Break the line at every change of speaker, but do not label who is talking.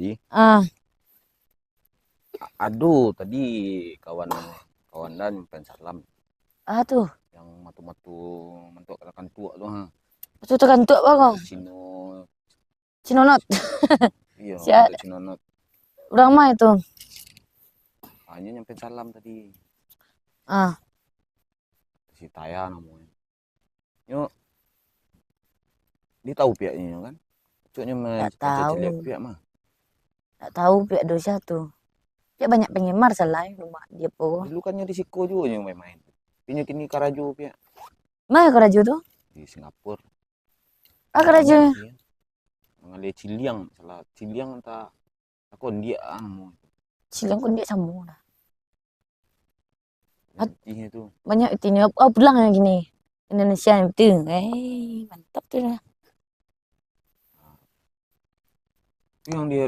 Di,
Ah,
aduh tadi kawan kawan dan pengen salam
tuh.
yang matu-matu mentok rekan tua tuh ha.
Itu tekan tuh bang.
Cino,
Cinonot.
iya
Si
untuk Cinonot.
orang mah itu.
Hanya nyampe salam tadi.
Ah,
Si Taya namanya. Yuk, dia tahu pihaknya kan? Cuknya
tak
aja lihat
tahu.
pihak mah.
Tak tahu pihak dosa tuh. Dia banyak penggemar selain rumah dia po.
Dulu kan di Siko juga yang main-main. Ini kini Karajo pihak
Mana kerja tuh?
di Singapura.
Kerja.
Iya. Mengalir Ciliang, salah Ciliang entah aku dia anu
Silang pun dia sambung lah.
intinya itu.
Banyak itu nih. Oh pulang yang gini. Indonesia itu. Mantap tuh lah.
Yang dia